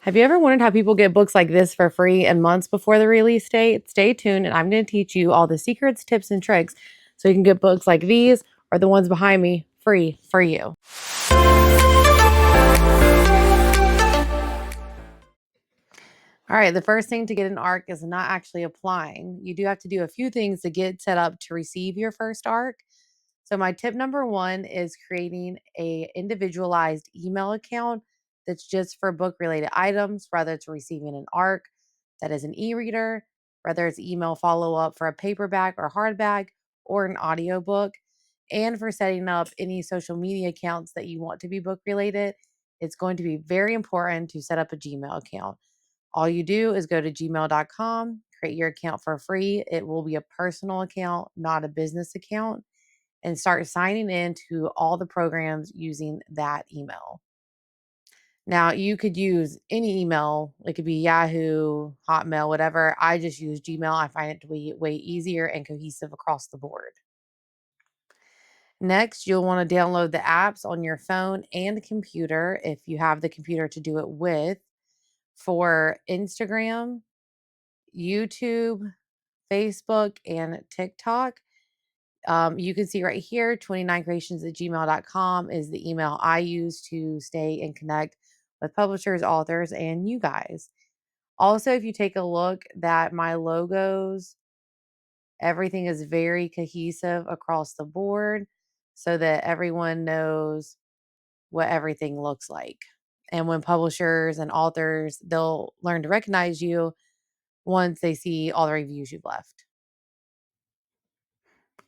Have you ever wondered how people get books like this for free and months before the release date? Stay tuned, and I'm going to teach you all the secrets, tips, and tricks so you can get books like these or the ones behind me free for you. All right, the first thing to get an ARC is not actually applying. You do have to do a few things to get set up to receive your first ARC. So my tip number one is creating a individualized email account that's just for book related items, whether it's receiving an ARC that is an e-reader, whether it's email follow-up for a paperback or hardback or an audiobook, and for setting up any social media accounts that you want to be book related. It's going to be very important to set up a Gmail account. All you do is go to gmail.com, create your account for free. It will be a personal account, not a business account, and start signing in to all the programs using that email. Now, you could use any email. It could be Yahoo, Hotmail, whatever. I just use Gmail. I find it to be way easier and cohesive across the board. Next, you'll want to download the apps on your phone and computer if you have the computer to do it with for Instagram, YouTube, Facebook, and TikTok. You can see right here 29creations at gmail.com is the email I use to stay and connect with publishers, authors, and you guys. Also, if you take a look that my logos, everything is very cohesive across the board so that everyone knows what everything looks like. And when publishers and authors, they'll learn to recognize you once they see all the reviews you've left.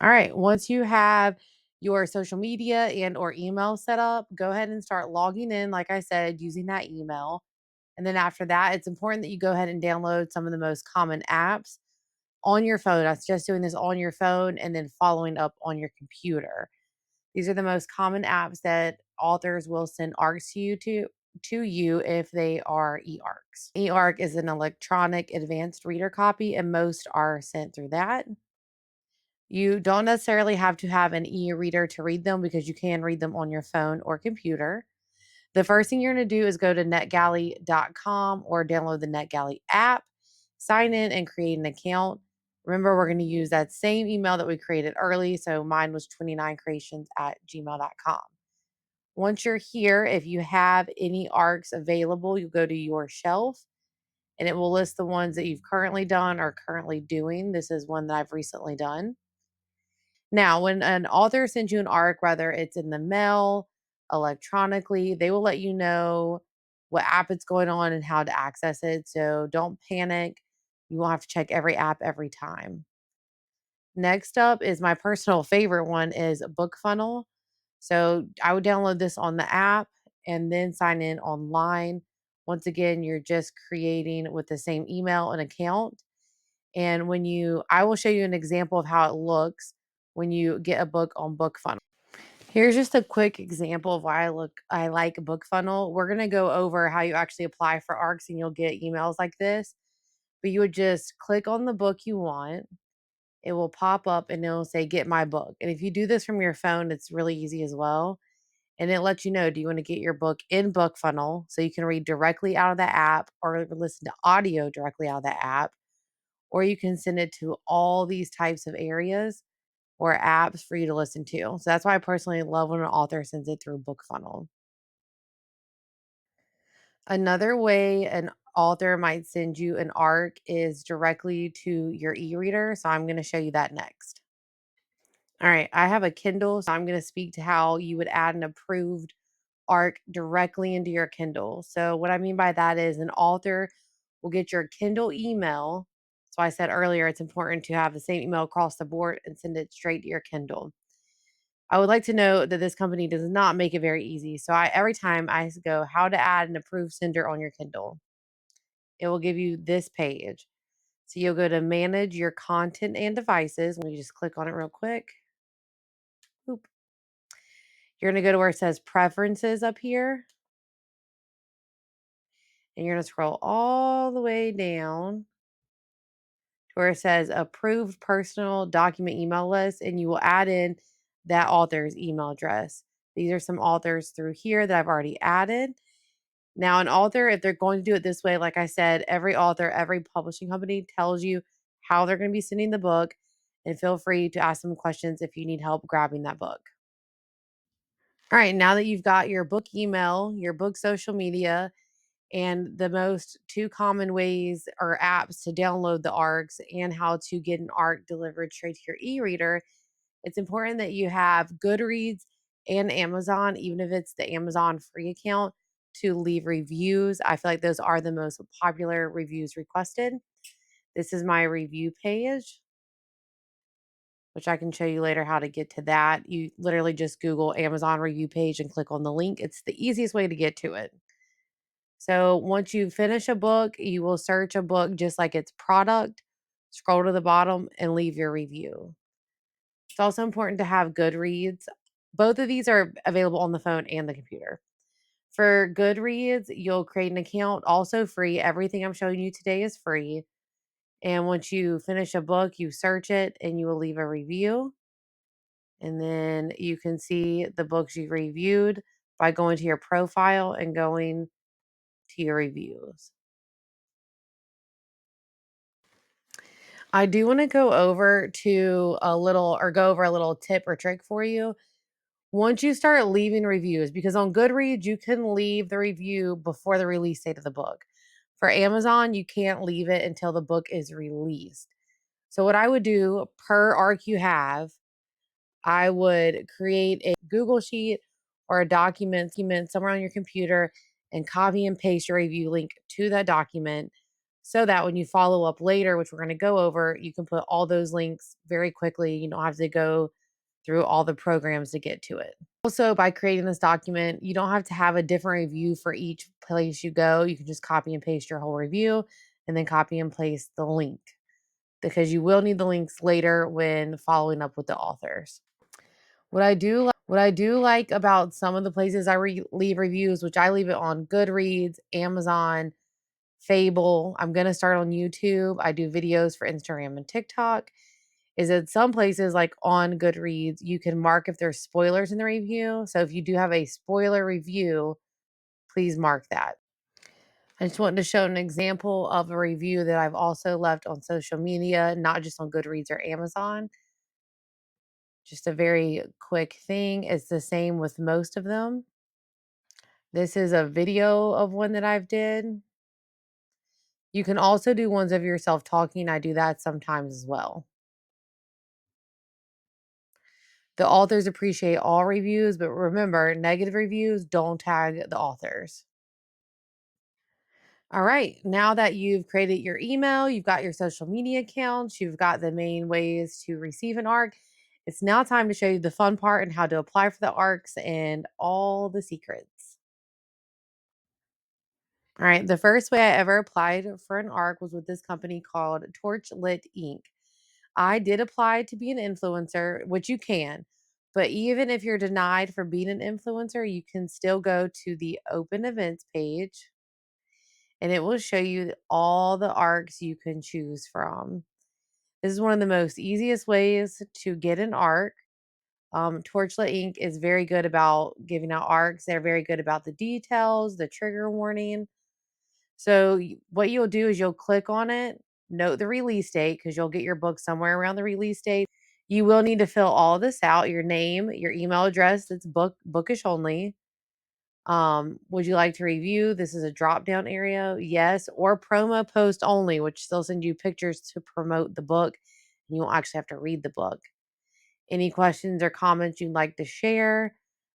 All right, once you have your social media and or email set up, go ahead and start logging in like I said using that email. And then after that, it's important that you go ahead and download some of the most common apps on your phone. I suggest doing this on your phone and then following up on your computer. These are the most common apps that authors will send ARCs to you if they are eARCs. eARC is an electronic advanced reader copy, and most are sent through that. You don't necessarily have to have an e-reader to read them because you can read them on your phone or computer. The first thing you're going to do is go to netgalley.com or download the NetGalley app, sign in and create an account. Remember, we're going to use that same email that we created early. So mine was 29creations at gmail.com. Once you're here, if you have any ARCs available, you go to your shelf and it will list the ones that you've currently done or currently doing. This is one that I've recently done. Now, when an author sends you an ARC, whether it's in the mail, electronically, they will let you know what app it's going on and how to access it. So don't panic. You won't have to check every app every time. Next up is my personal favorite one is BookFunnel. So I would download this on the app and then sign in online. Once again, you're just creating with the same email an account. And I will show you an example of how it looks when you get a book on BookFunnel. Here's just a quick example of why I like BookFunnel. We're gonna go over how you actually apply for ARCs and you'll get emails like this. But you would just click on the book you want. It will pop up and it'll say get my book. And if you do this from your phone, it's really easy as well. And it lets you know, do you want to get your book in BookFunnel so you can read directly out of the app or listen to audio directly out of the app, or you can send it to all these types of areas or apps for you to listen to. So that's why I personally love when an author sends it through BookFunnel. Another way an author might send you an ARC is directly to your e-reader. So I'm going to show you that next. All right, I have a Kindle, so I'm going to speak to how you would add an approved ARC directly into your Kindle. So what I mean by that is an author will get your Kindle email. So I said earlier it's important to have the same email across the board and send it straight to your Kindle. I would like to note that this company does not make it very easy. So every time I go how to add an approved sender on your Kindle, it will give you this page. So you'll go to manage your content and devices. Let me just click on it real quick. Oop. You're going to go to where it says preferences up here. And you're going to scroll all the way down to where it says approved personal document email list. And you will add in that author's email address. These are some authors through here that I've already added. Now, an author, if they're going to do it this way, like I said, every author, every publishing company tells you how they're going to be sending the book, and feel free to ask them questions if you need help grabbing that book. All right, now that you've got your book email, your book social media, and the most two common ways or apps to download the ARCs and how to get an ARC delivered straight to your e-reader, it's important that you have Goodreads and Amazon, even if it's the Amazon free account, to leave reviews. I feel like those are the most popular reviews requested. This is my review page, which I can show you later how to get to that. You literally just Google Amazon review page and click on the link. It's the easiest way to get to it. So once you finish a book, you will search a book just like its product, scroll to the bottom, and leave your review. It's also important to have Goodreads. Both of these are available on the phone and the computer. For Goodreads, you'll create an account, also free. Everything I'm showing you today is free. And once you finish a book, you search it and you will leave a review. And then you can see the books you reviewed by going to your profile and going to your reviews. I do want to go over a little tip or trick for you. Once you start leaving reviews, because on Goodreads, you can leave the review before the release date of the book. For Amazon, you can't leave it until the book is released. So, what I would do per ARC you have, I would create a Google Sheet or a document somewhere on your computer and copy and paste your review link to that document so that when you follow up later, which we're going to go over, you can put all those links very quickly. You don't have to go through all the programs to get to it. Also, by creating this document, you don't have to have a different review for each place you go. You can just copy and paste your whole review and then copy and paste the link because you will need the links later when following up with the authors. What I do like about some of the places leave reviews, which I leave it on Goodreads, Amazon, Fable. I'm going to start on YouTube. I do videos for Instagram and TikTok. Is that some places like on Goodreads, you can mark if there's spoilers in the review. So if you do have a spoiler review, please mark that. I just wanted to show an example of a review that I've also left on social media, not just on Goodreads or Amazon. Just a very quick thing. It's the same with most of them. This is a video of one that I've did. You can also do ones of yourself talking. I do that sometimes as well. The authors appreciate all reviews, but remember, negative reviews don't tag the authors. All right, now that you've created your email, you've got your social media accounts, you've got the main ways to receive an ARC, it's now time to show you the fun part and how to apply for the ARCs and all the secrets. All right, the first way I ever applied for an ARC was with this company called Torchlit Inc. I did apply to be an influencer, which you can. But even if you're denied for being an influencer, you can still go to the open events page and it will show you all the ARCs you can choose from. This is one of the most easiest ways to get an ARC. Torchlit Inc. is very good about giving out ARCs. They're very good about the details, the trigger warning. So, what you'll do is you'll click on it, note the release date because you'll get your book somewhere around the release date. You will need to fill all this out, your name, your email address, that's bookish only. Would you like to review? This is a drop down area, yes, or promo post only, which they'll send you pictures to promote the book. And you won't actually have to read the book. Any questions or comments you'd like to share?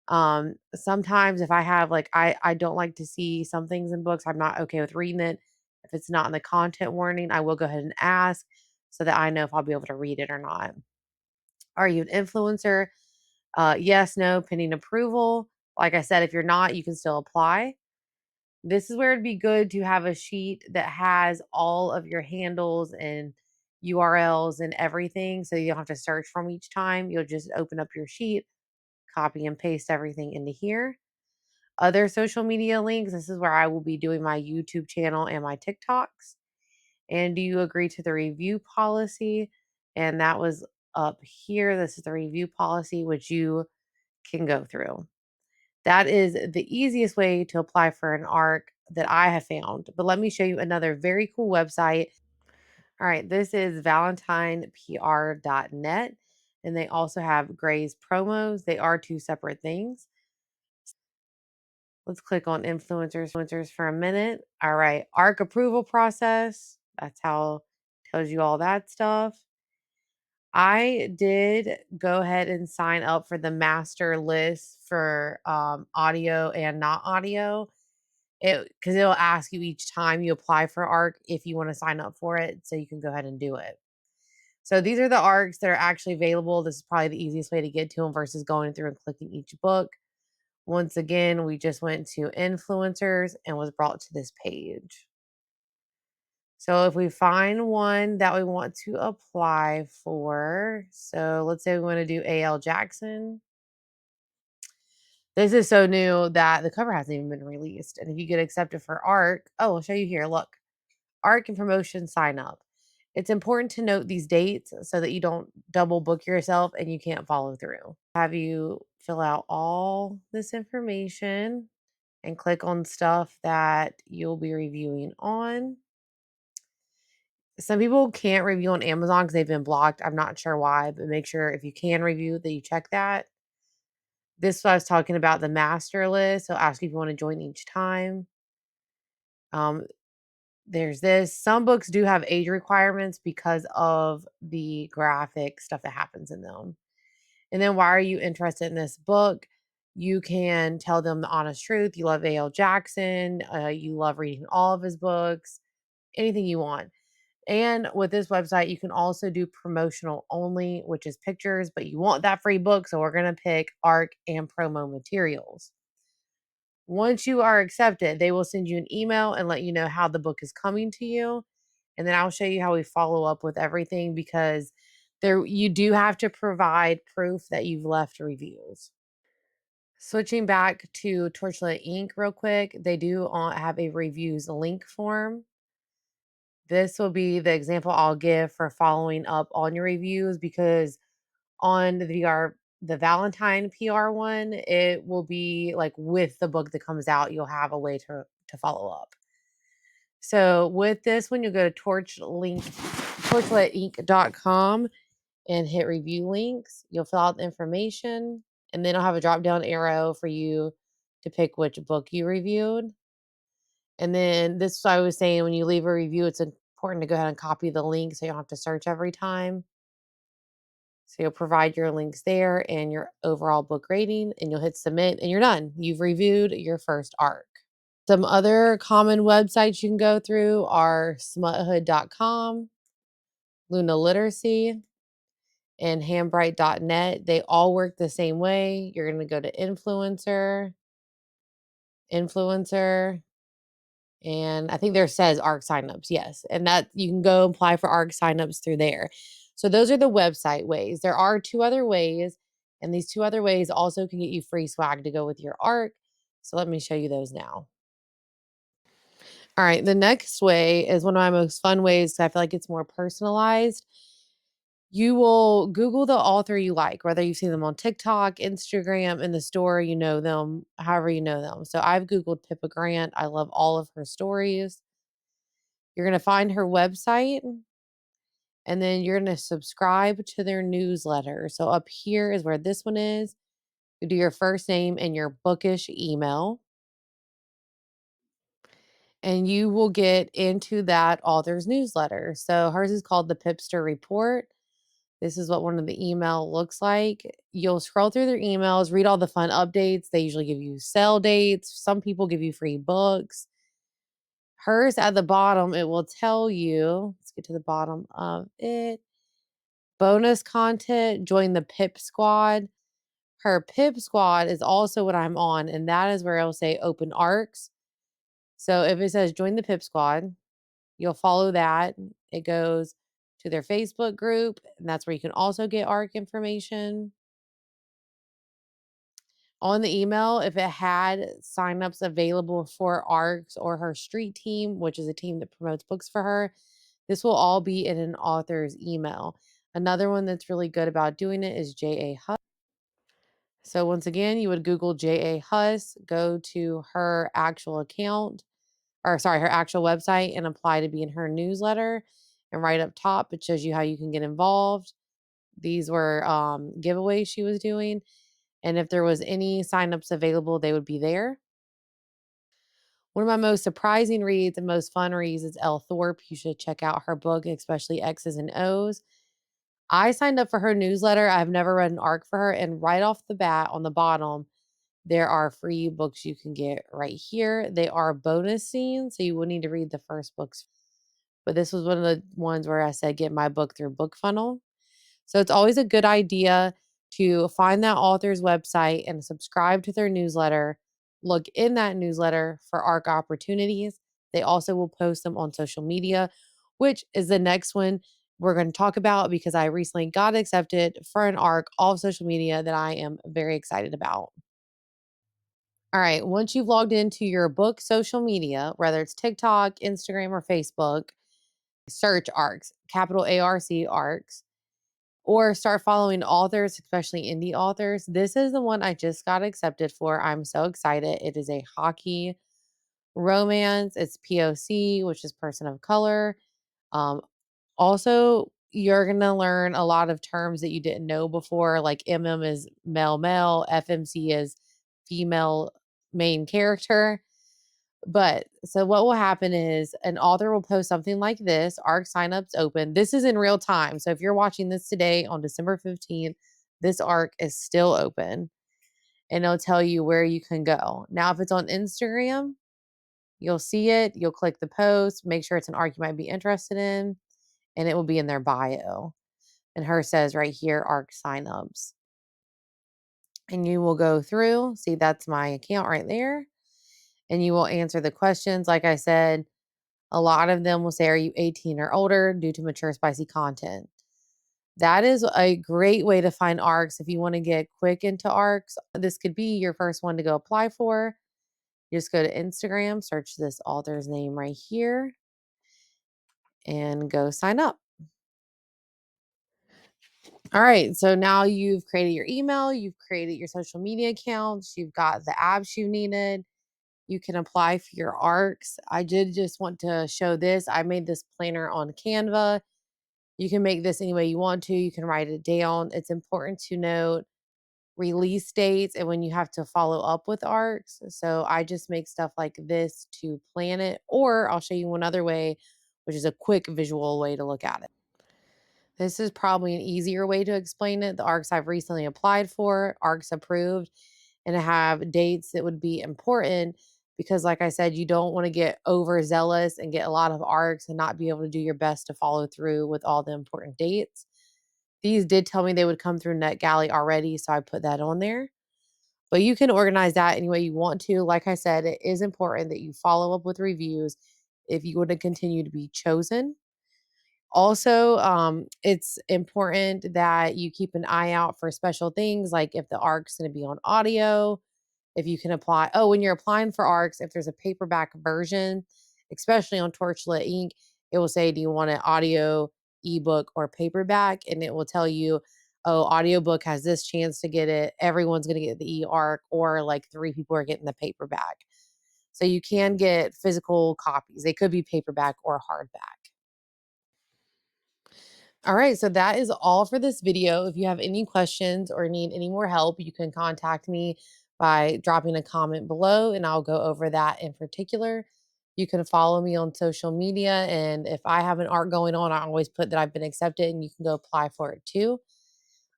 Sometimes if I have I don't like to see some things in books, I'm not okay with reading it. If it's not in the content warning, I will go ahead and ask so that I know if I'll be able to read it or not. Are you an influencer? Yes, no, pending approval. Like I said, if you're not, you can still apply. This is where it'd be good to have a sheet that has all of your handles and URLs and everything so you don't have to search from each time. You'll just open up your sheet, copy and paste everything into here. Other social media links, this is where I will be doing my YouTube channel and my TikToks. And do you agree to the review policy? And that was up here. This is the review policy, which you can go through. That is the easiest way to apply for an ARC that I have found. But let me show you another very cool website. All right, this is valentinepr.net, and they also have Gray's promos. They are two separate things. Let's click on influencers for a minute. All right, ARC approval process. That's how it tells you all that stuff. I did go ahead and sign up for the master list for audio and not audio. It because it'll ask you each time you apply for ARC if you want to sign up for it, so you can go ahead and do it. So these are the ARCs that are actually available. This is probably the easiest way to get to them versus going through and clicking each book. Once again, we just went to influencers and was brought to this page. So if we find one that we want to apply for, so let's say we want to do A.L. Jackson. This is so new that the cover hasn't even been released. And if you get accepted for ARC, oh, I'll show you here. Look, ARC and promotion sign up. It's important to note these dates so that you don't double book yourself and you can't follow through. Have you fill out all this information and click on stuff that you'll be reviewing on. Some people can't review on Amazon because they've been blocked. I'm not sure why, but make sure if you can review that you check that. This is what I was talking about, the master list. So ask if you want to join each time. Um, there's this. Some books do have age requirements because of the graphic stuff that happens in them. And then why are you interested in this book? You can tell them the honest truth. You love A.L. Jackson. You love reading all of his books, anything you want. And with this website, you can also do promotional only, which is pictures, but you want that free book. So we're going to pick ARC and promo materials. Once you are accepted, they will send you an email and let you know how the book is coming to you. And then I'll show you how we follow up with everything because there you do have to provide proof that you've left reviews. Switching back to Torchlit Inc. real quick, they do have a reviews link form. This will be the example I'll give for following up on your reviews because on the Valentine PR one, it will be like with the book that comes out, you'll have a way to follow up. So with this one, you'll go to torchlitinc.com and hit review links. You'll fill out the information, and then I'll have a drop down arrow for you to pick which book you reviewed. And then this is what I was saying, when you leave a review, it's important to go ahead and copy the link so you don't have to search every time. So you'll provide your links there and your overall book rating, and you'll hit submit, and you're done. You've reviewed your first ARC. Some other common websites you can go through are smuthood.com, Luna Literacy, and handbright.net. They all work the same way. You're going to go to influencer, and I think there says ARC signups. Yes. And that you can go apply for ARC signups through there. So those are the website ways. There are two other ways, and these two other ways also can get you free swag to go with your ARC. So let me show you those now. All right, the next way is one of my most fun ways because I feel like it's more personalized. You will Google the author you like, whether you see them on TikTok, Instagram, in the store, you know them, however you know them. So I've Googled Pippa Grant. I love all of her stories. You're going to find her website, and then you're going to subscribe to their newsletter. So up here is where this one is. You do your first name and your bookish email, and you will get into that author's newsletter. So hers is called the Pipster Report. This is what one of the email looks like. You'll scroll through their emails, read all the fun updates. They usually give you sale dates. Some people give you free books. Hers at the bottom, it will tell you, let's get to the bottom of it. Bonus content, join the Pip Squad. Her Pip Squad is also what I'm on, and that is where it'll say open ARCs. So if it says join the Pip Squad, you'll follow that. It goes to their Facebook group, and that's where you can also get ARC information. On the email, if it had signups available for ARCs or her street team, which is a team that promotes books for her, this will all be in an author's email. Another one that's really good about doing it is J.A. Hutt. So once again, you would Google J.A. Huss, go to her actual account, or sorry, her actual website, and apply to be in her newsletter. And right up top, it shows you how you can get involved. These were giveaways she was doing. And if there was any signups available, they would be there. One of my most surprising reads and most fun reads is Elle Thorpe. You should check out her book, especially X's and O's. I signed up for her newsletter. I've never read an arc for her. And right off the bat on the bottom, there are free books you can get right here. They are bonus scenes, so you will need to read the first books. But this was one of the ones where I said get my book through BookFunnel. So it's always a good idea to find that author's website and subscribe to their newsletter. Look in that newsletter for ARC opportunities. They also will post them on social media, which is the next one we're going to talk about because I recently got accepted for an ARC off social media that I am very excited about. All right, once you've logged into your book social media, whether it's TikTok, Instagram, or Facebook, search ARCs, capital ARC ARCs, or start following authors, especially indie authors. This is the one I just got accepted for. I'm so excited. It is a hockey romance. It's POC, which is person of color. Um, Also, you're going to learn a lot of terms that you didn't know before, like MM is male, male, FMC is female main character. But so what will happen is an author will post something like this, ARC signups open. This is in real time. So if you're watching this today on December 15th, this ARC is still open and it'll tell you where you can go. Now, if it's on Instagram, you'll see it, you'll click the post, make sure it's an ARC you might be interested in, and it will be in their bio. And her says right here, ARC signups. And you will go through, see that's my account right there, and you will answer the questions. Like I said, a lot of them will say, "Are you 18 or older due to mature, spicy content?" That is a great way to find ARCs if you want to get quick into ARCs. This could be your first one to go apply for. You just go to Instagram, search this author's name right here, and go sign up. All right, so now you've created your email, you've created your social media accounts, you've got the apps you needed. You can apply for your ARCs. I did just want to show this. I made this planner on Canva. You can make this any way you want to. You can write it down. It's important to note release dates and when you have to follow up with ARCs. So I just make stuff like this to plan it, or I'll show you one other way, which is a quick visual way to look at it. This is probably an easier way to explain it. The ARCs I've recently applied for, ARCs approved, and have dates that would be important because, like I said, you don't want to get overzealous and get a lot of ARCs and not be able to do your best to follow through with all the important dates. These did tell me they would come through NetGalley already, so I put that on there. But you can organize that any way you want to. Like I said, it is important that you follow up with reviews if you want to continue to be chosen. Also, it's important that you keep an eye out for special things like if the ARC's going to be on audio, if you can apply. Oh, when you're applying for ARCs, if there's a paperback version, especially on Torchlit Ink, it will say, do you want an audio, ebook, or paperback? And it will tell you, oh, audiobook has this chance to get it. Everyone's going to get the e-ARC, or like three people are getting the paperback. So you can get physical copies. They could be paperback or hardback. All right, so that is all for this video. If you have any questions or need any more help, you can contact me by dropping a comment below and I'll go over that in particular. You can follow me on social media, and if I have an art going on, I always put that I've been accepted and you can go apply for it too.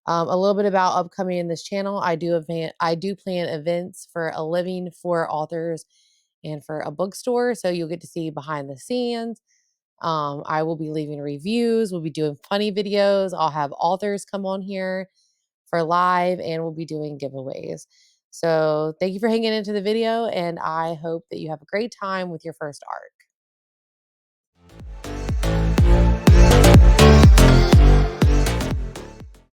A little bit about upcoming in this channel. I do plan events for a living for authors and for a bookstore, so you'll get to see behind the scenes. I will be leaving reviews. We'll be doing funny videos. I'll have authors come on here for live, and we'll be doing giveaways. So thank you for hanging into the video, and I hope that you have a great time with your first art.